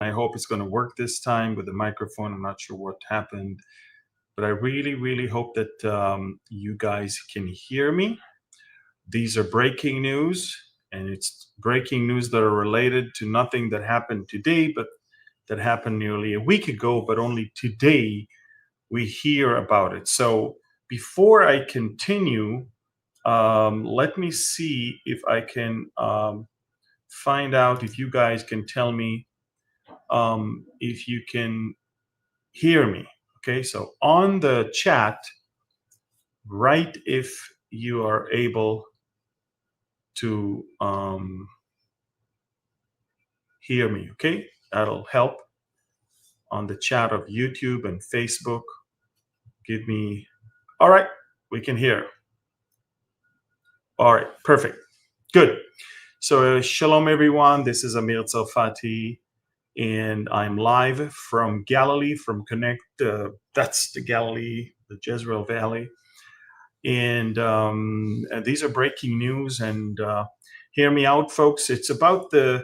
I hope it's going to work this time with the microphone. I'm not sure what happened, but I really hope that you guys can hear me. These are breaking news, and it's breaking news that are related to nothing that happened today, but that happened nearly a week ago, but only today we hear about it. So before I continue, let me see if I can find out if you guys can tell me if you can hear me. Okay, so on the chat, write if you are able to hear me. Okay, that'll help. On the chat of YouTube and Facebook, give me, all right, we can hear. All right, perfect, good. So shalom everyone, this is Amir Tsarfati, and I'm live from Galilee, from Connect. That's the Galilee, the Jezreel Valley. And these are breaking news, and hear me out, folks. It's about the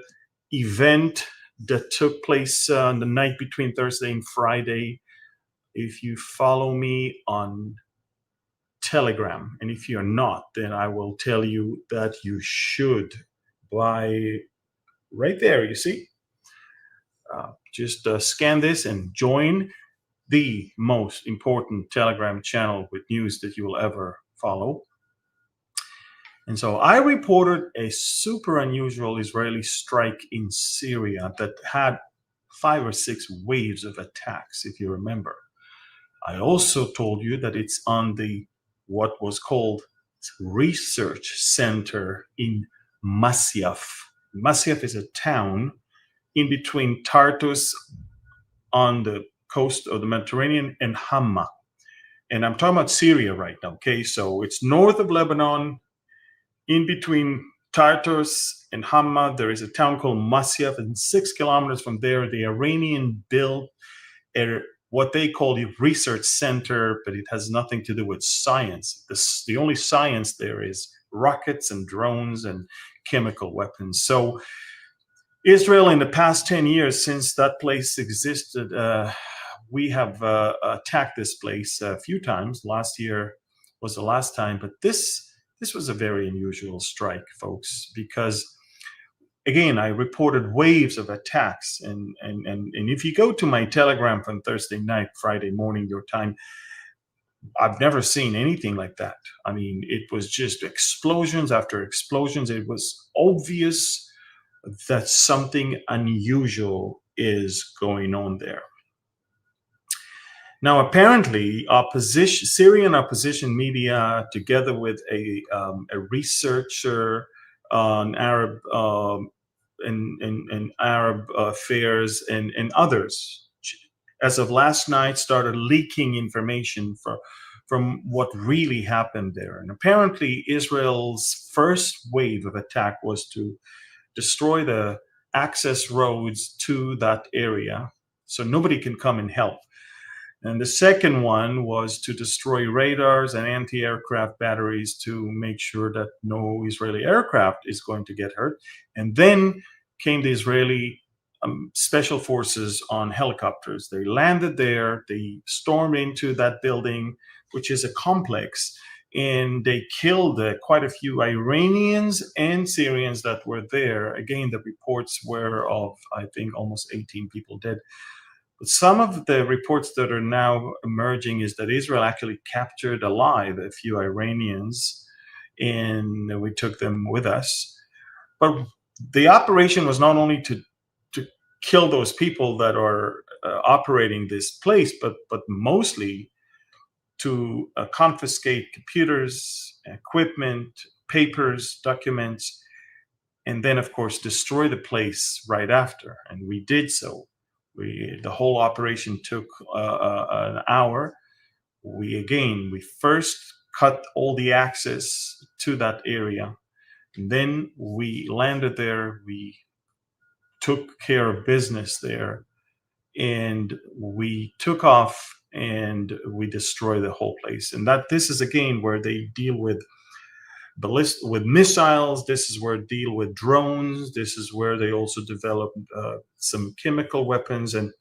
event that took place on the night between Thursday and Friday. If you follow me on Telegram, and if you're not, then I will tell you that you should, by right there, you see. Just scan this and join the most important Telegram channel with news that you will ever follow. And so I reported a super unusual Israeli strike in Syria that had 5 or 6 waves of attacks, if you remember. I also told you that it's on the what was called research center in Masyaf. Masyaf is a town in between Tartus on the coast of the Mediterranean and Hama. And I'm talking about Syria right now, okay? So it's north of Lebanon. In between Tartus and Hama, there is a town called Masyaf, and 6 kilometers from there, the Iranian built what they call the research center, but it has nothing to do with science. The only science there is rockets and drones and chemical weapons. So Israel, in the past 10 years since that place existed, we have attacked this place a few times. Last year was the last time, but this was a very unusual strike, folks, because again, I reported waves of attacks, and if you go to my Telegram from Thursday night, Friday morning, your time, I've never seen anything like that. I mean, it was just explosions after explosions. It was obvious that something unusual is going on there. Now, apparently, Syrian opposition media, together with a researcher on Arab and Arab affairs and others, as of last night, started leaking information from what really happened there. And apparently, Israel's first wave of attack was to destroy the access roads to that area so nobody can come and help. And the second one was to destroy radars and anti-aircraft batteries to make sure that no Israeli aircraft is going to get hurt. And then came the Israeli special forces on helicopters. They landed there, they stormed into that building, which is a complex, and they killed quite a few Iranians and Syrians that were there. Again, the reports were of, I think, almost 18 people dead. But some of the reports that are now emerging is that Israel actually captured alive a few Iranians, and we took them with us. But the operation was not only to kill those people that are operating this place, but mostly to confiscate computers, equipment, papers, documents, and then, of course, destroy the place right after. And we did so. The whole operation took an hour. We first cut all the access to that area. And then we landed there. We took care of business there, and we took off and we destroyed the whole place. And this is again where they deal with with missiles. This is where they deal with drones. This is where they also develop some chemical weapons, and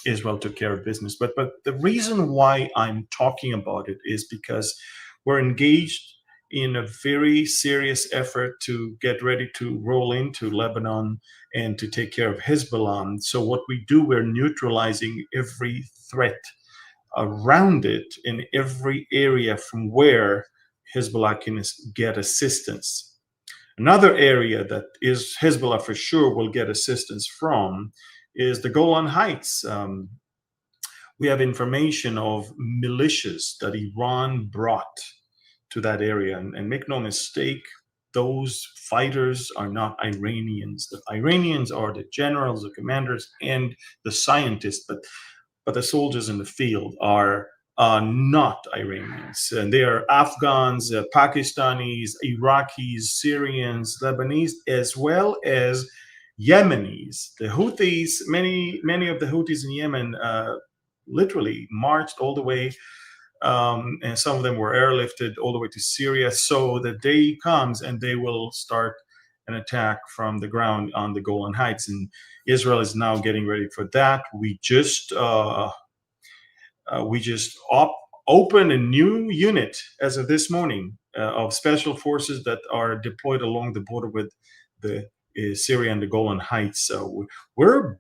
Israel took care of business. But the reason why I'm talking about it is because we're engaged in a very serious effort to get ready to roll into Lebanon and to take care of Hezbollah. So what we do, we're neutralizing every threat around it in every area from where Hezbollah can get assistance. Another area that is Hezbollah for sure will get assistance from is the Golan Heights. We have information of militias that Iran brought to that area. And make no mistake, those fighters are not Iranians. The Iranians are the generals, the commanders, and the scientists. But the soldiers in the field are not Iranians. And they are Afghans, Pakistanis, Iraqis, Syrians, Lebanese, as well as Yemenis. The Houthis, many of the Houthis in Yemen literally marched all the way, and some of them were airlifted all the way to Syria. So the day comes and they will start an attack from the ground on the Golan Heights, and Israel is now getting ready for that. We just opened a new unit as of this morning of special forces that are deployed along the border with the Syria and the Golan Heights. So we're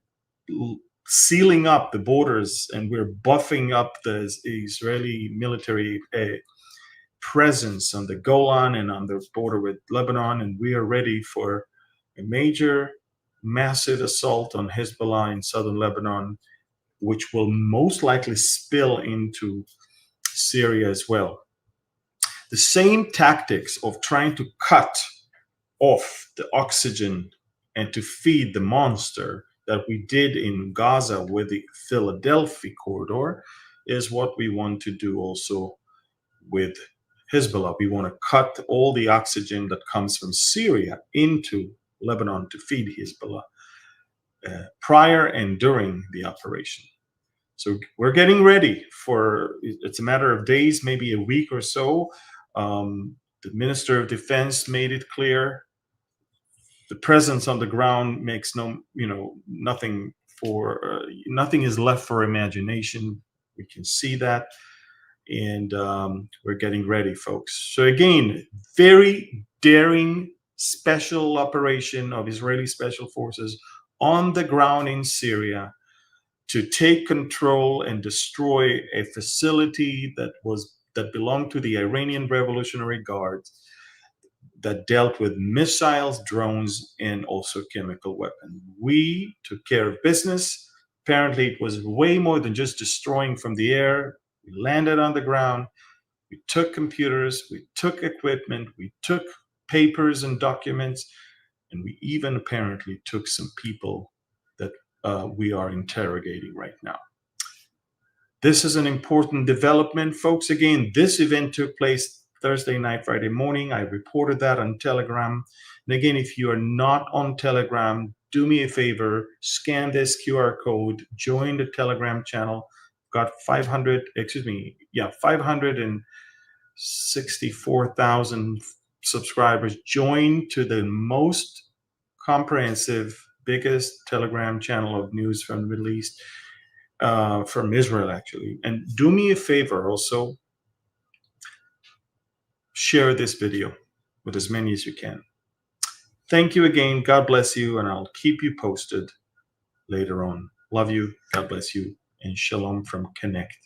sealing up the borders and we're buffing up the Israeli military presence on the Golan and on the border with Lebanon, and we are ready for a major, massive assault on Hezbollah in southern Lebanon, which will most likely spill into Syria as well. The same tactics of trying to cut off the oxygen and to feed the monster that we did in Gaza with the Philadelphia corridor is what we want to do also with Hezbollah. We want to cut all the oxygen that comes from Syria into Lebanon to feed Hezbollah prior and during the operation. So we're getting ready for, it's a matter of days, maybe a week or so. The Minister of Defense made it clear. The presence on the ground makes nothing is left for imagination. We can see that. And we're getting ready, folks. So again, very daring special operation of Israeli special forces on the ground in Syria to take control and destroy a facility that belonged to the Iranian Revolutionary Guards that dealt with missiles, drones, and also chemical weapons. We took care of business. Apparently, it was way more than just destroying from the air. We landed on the ground. We took computers. We took equipment. We took papers and documents. And we even apparently took some people that we are interrogating right now. This is an important development, folks. Again, this event took place Thursday night, Friday morning. I reported that on Telegram. And again, if you are not on Telegram, do me a favor, scan this QR code, join the Telegram channel. Got 564,000 subscribers. Join to the most comprehensive, biggest Telegram channel of news from the Middle East, from Israel, actually. And do me a favor also, share this video with as many as you can. Thank you again. God bless you, and I'll keep you posted later on. Love you. God bless you. And shalom from Connect.